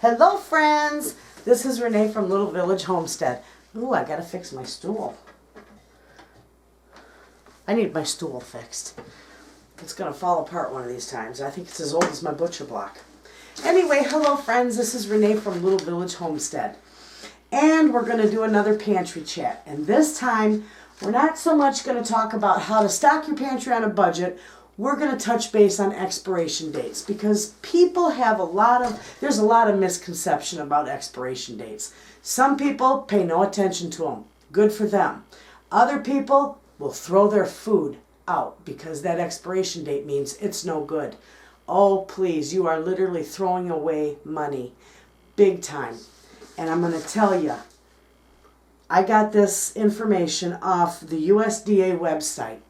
Hello friends, this is Renee from Little Village Homestead. Ooh, I gotta fix my stool. I need my stool fixed. It's gonna fall apart one of these times. I think it's as old as my butcher block. Anyway, hello friends, this is Renee from Little Village Homestead. And we're gonna do another pantry chat. And this time, we're not so much gonna talk about how to stock your pantry on a budget. We're going to touch base on expiration dates because people have there's a lot of misconception about expiration dates. Some people pay no attention to them. Good for them. Other people will throw their food out because that expiration date means it's no good. Oh, please, you are literally throwing away money. Big time. And I'm going to tell you, I got this information off the USDA website,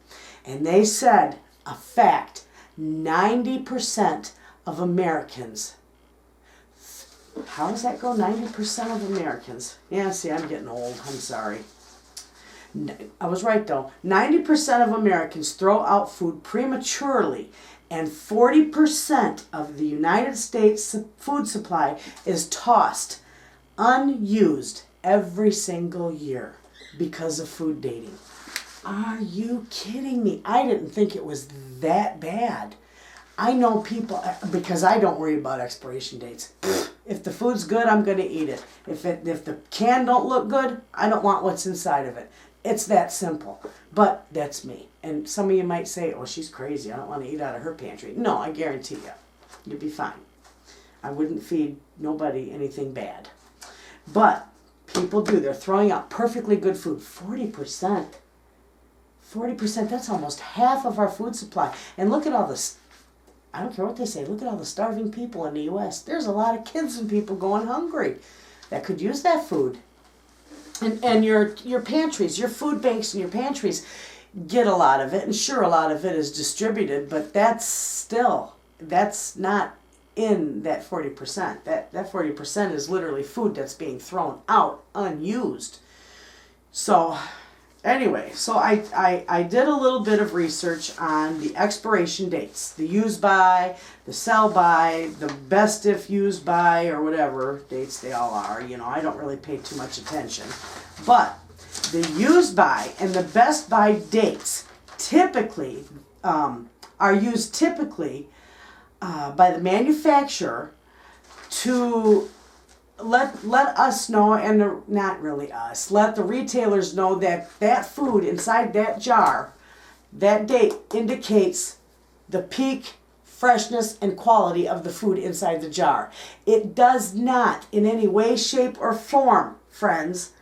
and they said, a fact, 90% of Americans. How does that go? 90% of Americans. Yeah, see, I'm getting old. I'm sorry. I was right, though. 90% of Americans throw out food prematurely, and 40% of the United States food supply is tossed unused every single year because of food dating. Are you kidding me? I didn't think it was that bad. I know people, because I don't worry about expiration dates. If the food's good, I'm going to eat it. If the can don't look good, I don't want what's inside of it. It's that simple. But that's me. And some of you might say, oh, she's crazy. I don't want to eat out of her pantry. No, I guarantee you, you'll be fine. I wouldn't feed nobody anything bad. But people do. They're throwing out perfectly good food. 40%. 40%, that's almost half of our food supply. And look at all this, I don't care what they say, look at all the starving people in the U.S. There's a lot of kids and people going hungry that could use that food. And your pantries, your food banks and your pantries get a lot of it. And sure, a lot of it is distributed, but that's not in that 40%. That 40% is literally food that's being thrown out, unused. So anyway, so I did a little bit of research on the expiration dates, the use by, the sell by, the best if used by, or whatever dates they all are. You know, I don't really pay too much attention. But the use by and the best by dates typically are used by the manufacturer to let us know, and not really us, let the retailers know that that food inside that jar, that date indicates the peak freshness and quality of the food inside the jar. It does not in any way, shape, or form, friends,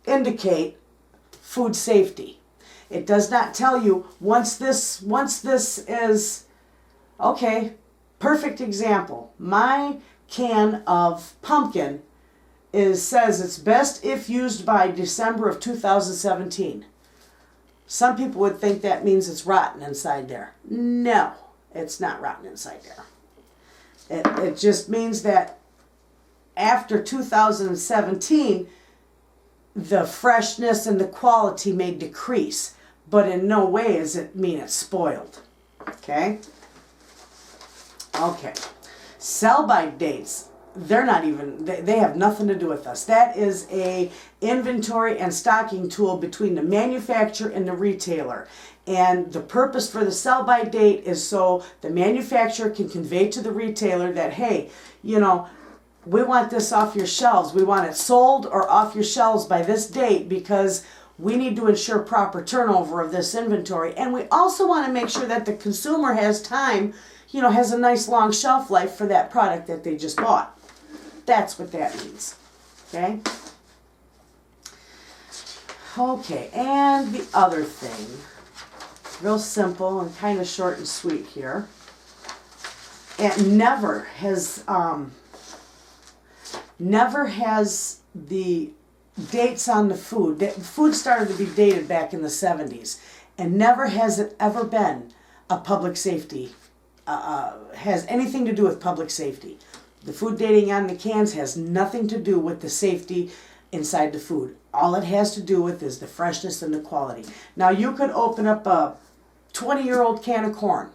indicate food safety. It does not tell you once this is, okay, perfect example. My can of pumpkin says it's best if used by December of 2017. Some people would think that means it's rotten inside there. No, it's not rotten inside there. It just means that after 2017, the freshness and the quality may decrease, but in no way does it mean it's spoiled. Okay? Okay. Sell-by dates, they're not even, they have nothing to do with us. That is a inventory and stocking tool between the manufacturer and the retailer. And the purpose for the sell-by date is so the manufacturer can convey to the retailer that, hey, you know, we want this off your shelves. We want it sold or off your shelves by this date because we need to ensure proper turnover of this inventory. And we also want to make sure that the consumer has time, you know, has a nice long shelf life for that product that they just bought. That's what that means. Okay? Okay, and the other thing, real simple and kind of short and sweet here. It never has the dates on the food. The food started to be dated back in the 70s, and never has it ever been a public safety has anything to do with public safety. The food dating on the cans has nothing to do with the safety inside the food. All it has to do with is the freshness and the quality. Now you could open up a 20-year-old can of corn.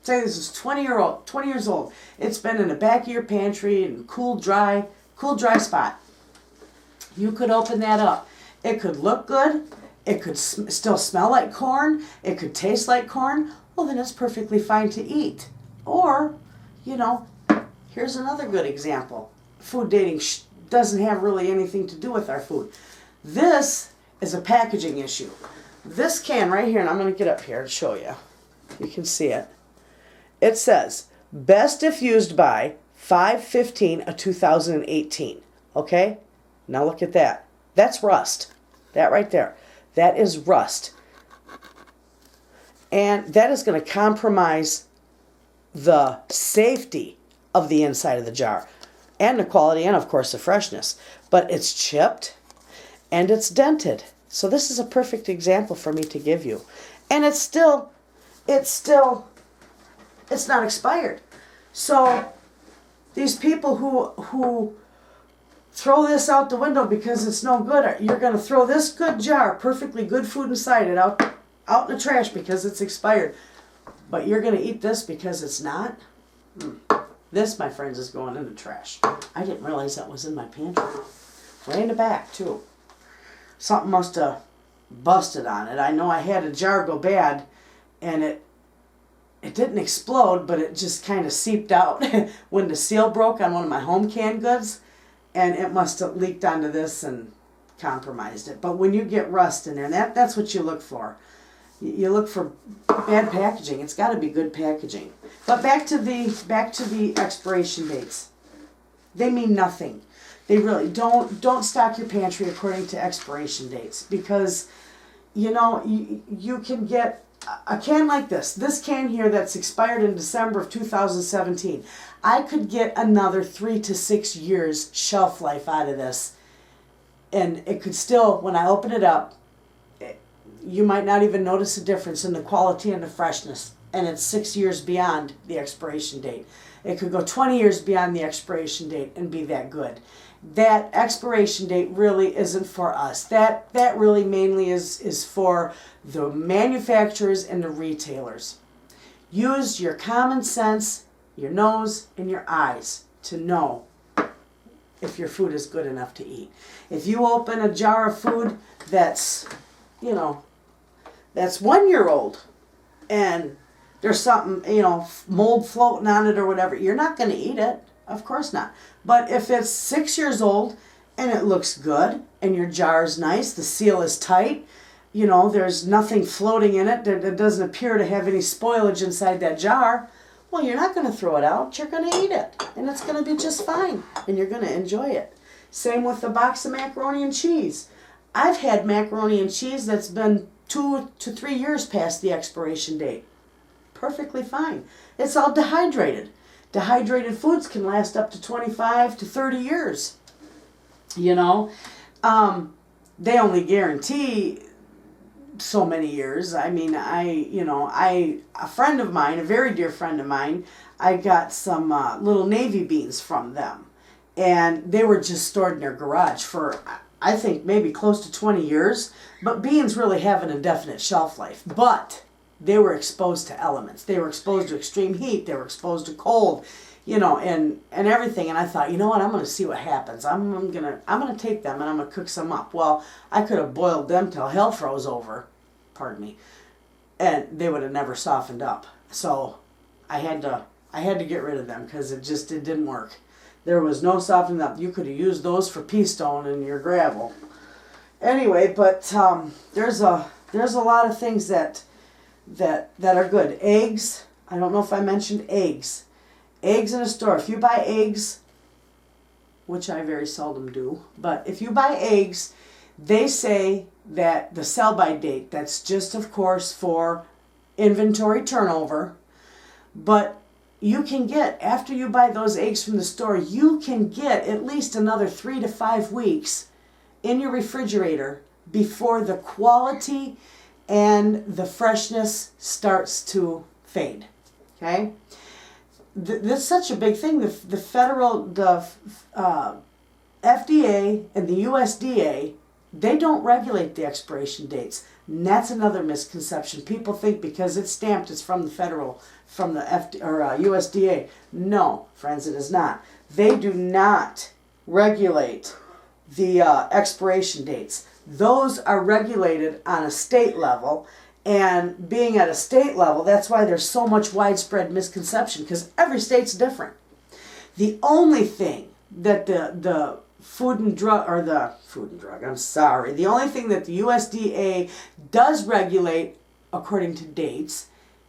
say this is 20 years old. It's been in the back of your pantry in a cool, dry spot. You could open that up. It could look good. It could still smell like corn. It could taste like corn. Well, then it's perfectly fine to eat. Or, you know, here's another good example. Food dating doesn't have really anything to do with our food. This is a packaging issue. This can right here, and I'm going to get up here to show you. You can see it. It says, best if used by 5/15/2018. Okay? Now look at that. That's rust. That right there. That is rust. And that is going to compromise the safety of the inside of the jar. And the quality and, of course, the freshness. But it's chipped and it's dented. So this is a perfect example for me to give you. And it's not expired. So these people who throw this out the window because it's no good, you're going to throw this good jar, perfectly good food inside it, out in the trash because it's expired. But you're going to eat this because it's not? This, my friends, is going in the trash. I didn't realize that was in my pantry. Way in the back, too. Something must have busted on it. I know I had a jar go bad, and it didn't explode, but it just kind of seeped out when the seal broke on one of my home canned goods, and it must have leaked onto this and compromised it. But when you get rust in there, that's what you look for. You look for bad packaging. It's got to be good packaging. But back to the expiration dates. They mean nothing. They really don't stock your pantry according to expiration dates, because you know you can get a can like this. This can here that's expired in December of 2017. I could get another 3 to 6 years shelf life out of this, and it could still, when I open it up, you might not even notice a difference in the quality and the freshness, and it's 6 years beyond the expiration date. It could go 20 years beyond the expiration date and be that good. That expiration date really isn't for us. That really mainly is for the manufacturers and the retailers. Use your common sense, your nose, and your eyes to know if your food is good enough to eat. If you open a jar of food that's 1 year old and there's something, mold floating on it or whatever, you're not going to eat it. Of course not. But if it's 6 years old and it looks good and your jar is nice, the seal is tight, there's nothing floating in it, that doesn't appear to have any spoilage inside that jar, well, you're not going to throw it out. You're going to eat it. And it's going to be just fine. And you're going to enjoy it. Same with the box of macaroni and cheese. I've had macaroni and cheese that's been 2 to 3 years past the expiration date. Perfectly fine. It's all dehydrated. Dehydrated foods can last up to 25 to 30 years. They only guarantee so many years. I mean, a friend of mine, a very dear friend of mine, I got some little navy beans from them. And they were just stored in their garage for, I think, maybe close to 20 years. But beans really have an indefinite shelf life. But they were exposed to elements. They were exposed to extreme heat. They were exposed to cold, and everything. And I thought, you know what? I'm going to see what happens. I'm gonna take them and I'm gonna cook some up. Well, I could have boiled them till hell froze over, pardon me, and they would have never softened up. So I had to get rid of them because it didn't work. There was no softening up. You could have used those for pea stone in your gravel. Anyway, but there's a lot of things that are good. Eggs. I don't know if I mentioned eggs. Eggs in a store. If you buy eggs, which I very seldom do, but if you buy eggs, they say that the sell-by date, that's just, of course, for inventory turnover, but you can get, after you buy those eggs from the store, you can get at least another 3 to 5 weeks in your refrigerator before the quality and the freshness starts to fade. Okay? This is such a big thing. The FDA and the USDA they don't regulate the expiration dates. And that's another misconception. People think because it's stamped, it's from the federal, from the USDA. No, friends, it is not. They do not regulate the expiration dates. Those are regulated on a state level, and being at a state level, that's why there's so much widespread misconception, because every state's different. The only thing that the Food and Drug, the only thing that the USDA does regulate according to dates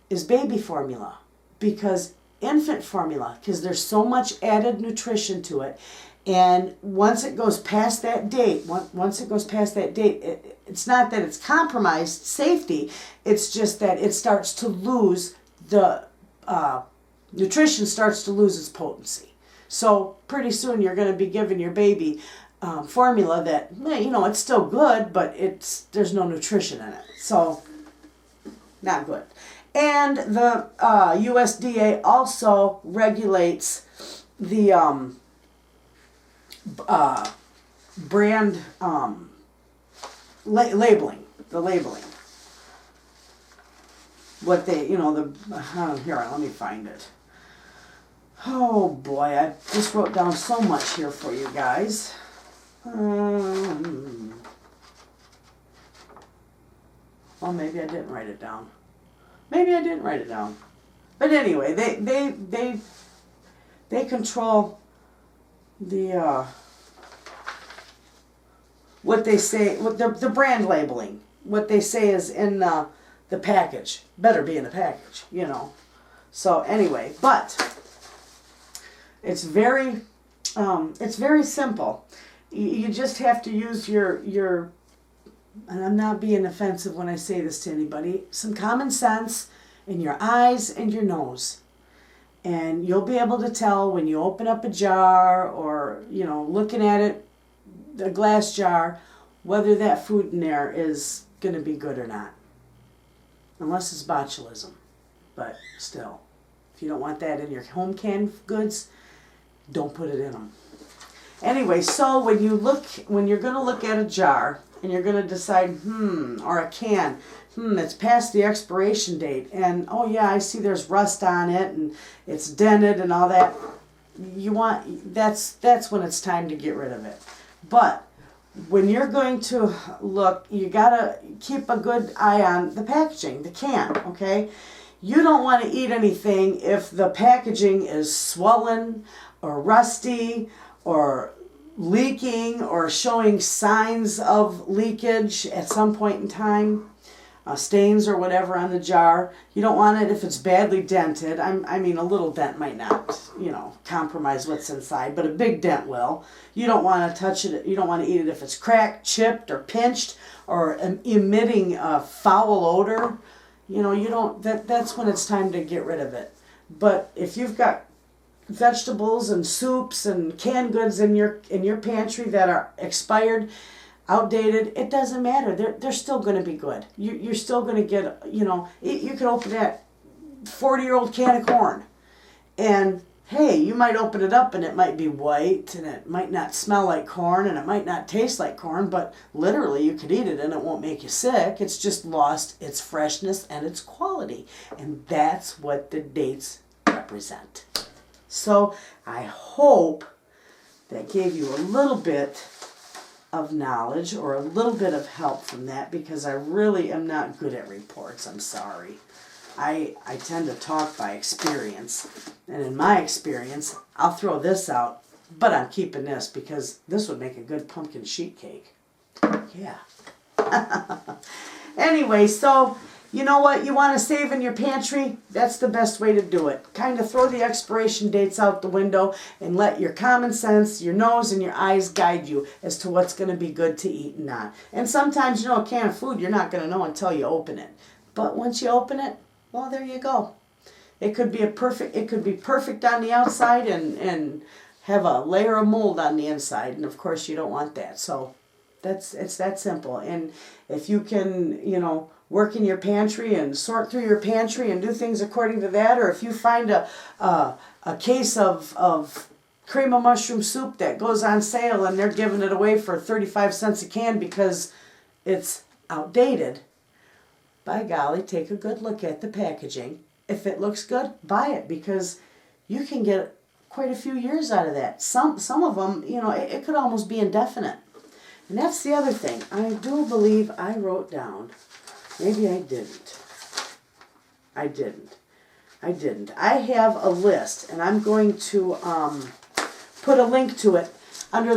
is baby formula, because infant formula, because there's so much added nutrition to it. And once it goes past that date, it's not that it's compromised safety, it's just that it starts to lose the nutrition starts to lose its potency. So pretty soon you're going to be giving your baby formula that, it's still good, but there's no nutrition in it. So not good. And the USDA also regulates the brand labeling, the labeling. What they, here, let me find it. Oh boy, I just wrote down so much here for you guys. Well, maybe I didn't write it down. But anyway, they control the what they say, what the brand labeling. What they say is in the package. Better be in the package, So anyway, but it's very simple. You just have to use your, and I'm not being offensive when I say this to anybody, some common sense in your eyes and your nose. And you'll be able to tell when you open up a jar or, looking at it, a glass jar, whether that food in there is going to be good or not. Unless it's botulism. But still, if you don't want that in your home canned goods, don't put it in them. Anyway, so when you're going to look at a jar and you're going to decide, or a can, it's past the expiration date, and oh yeah, I see there's rust on it and it's dented and all that. That's when it's time to get rid of it. But when you're going to look, you gotta keep a good eye on the packaging, the can, okay? You don't want to eat anything if the packaging is swollen or rusty or leaking or showing signs of leakage at some point in time, stains or whatever on the jar. You don't want it if it's badly dented. I mean, a little dent might not, compromise what's inside, but a big dent will. You don't want to touch it. You don't want to eat it if it's cracked, chipped, or pinched, or emitting a foul odor. That's when it's time to get rid of it. But if you've got vegetables and soups and canned goods in your pantry that are expired, outdated, it doesn't matter. They're still going to be good. You're still going to get, you can open that 40-year-old can of corn, and hey, you might open it up and it might be white and it might not smell like corn and it might not taste like corn, but literally you could eat it and it won't make you sick. It's just lost its freshness and its quality, and that's what the dates represent. So I hope that gave you a little bit of knowledge or a little bit of help from that, because I really am not good at reports. I'm sorry. I tend to talk by experience, and in my experience, I'll throw this out, but I'm keeping this because this would make a good pumpkin sheet cake. Yeah. Anyway, so you know what you want to save in your pantry? That's the best way to do it. Kind of throw the expiration dates out the window and let your common sense, your nose, and your eyes guide you as to what's going to be good to eat and not. And sometimes, a can of food you're not going to know until you open it. But once you open it, well, there you go. It could be perfect on the outside and have a layer of mold on the inside. And of course you don't want that. So it's that simple. And if you can, work in your pantry and sort through your pantry and do things according to that, or if you find a case of cream of mushroom soup that goes on sale and they're giving it away for 35 cents a can because it's outdated. By golly, take a good look at the packaging. If it looks good, buy it, because you can get quite a few years out of that. Some of them, you know, it could almost be indefinite. And that's the other thing. I do believe I wrote down, maybe I didn't. I didn't. I have a list, and I'm going to put a link to it under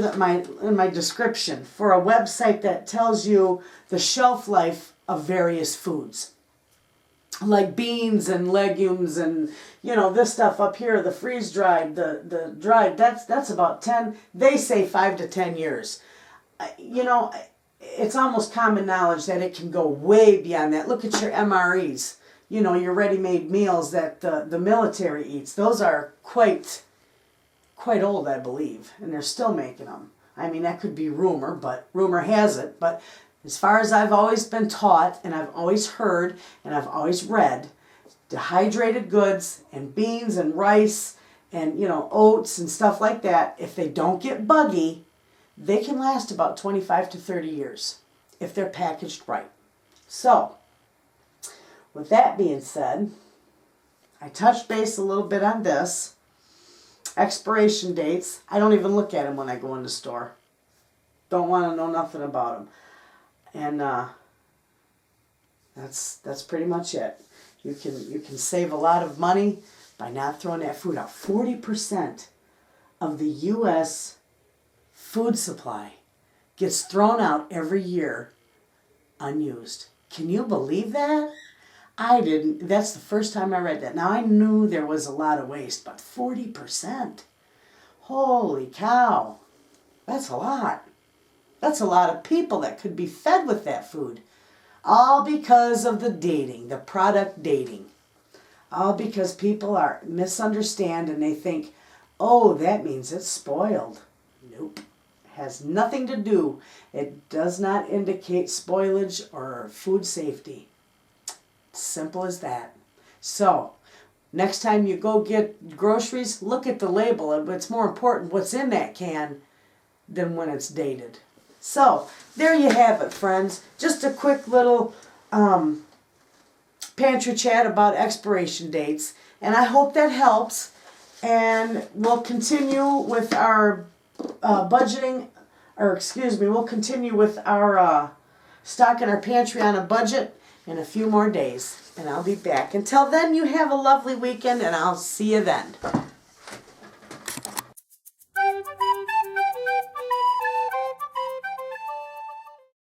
in my description for a website that tells you the shelf life of various foods. Like beans and legumes and, you know, this stuff up here, the freeze-dried, the dried, that's about 10, they say 5 to 10 years. You know, it's almost common knowledge that it can go way beyond that. Look at your MREs, you know, your ready-made meals that the military eats. Those are quite old, I believe, and they're still making them. I mean, that could be rumor, but rumor has it. But as far as I've always been taught, and I've always heard, and I've always read, dehydrated goods and beans and rice and, you know, oats and stuff like that, if they don't get buggy, they can last about 25 to 30 years if they're packaged right. So, with that being said, I touched base a little bit on this. Expiration dates, I don't even look at them when I go in the store. Don't want to know nothing about them. And that's pretty much it. You can save a lot of money by not throwing that food out. 40% of the U.S. food supply gets thrown out every year unused. Can you believe that? I didn't. That's the first time I read that. Now, I knew there was a lot of waste, but 40%. Holy cow. That's a lot. That's a lot of people that could be fed with that food. All because of the dating, the product dating. All because people are misunderstand and they think, oh, that means it's spoiled. Nope. Has nothing to do. It does not indicate spoilage or food safety. Simple as that. So, next time you go get groceries, look at the label. It's more important what's in that can than when it's dated. So, there you have it, friends. Just a quick little pantry chat about expiration dates. And I hope that helps. And we'll continue with our we'll continue with our stocking our pantry on a budget in a few more days. And I'll be back. Until then, you have a lovely weekend, and I'll see you then.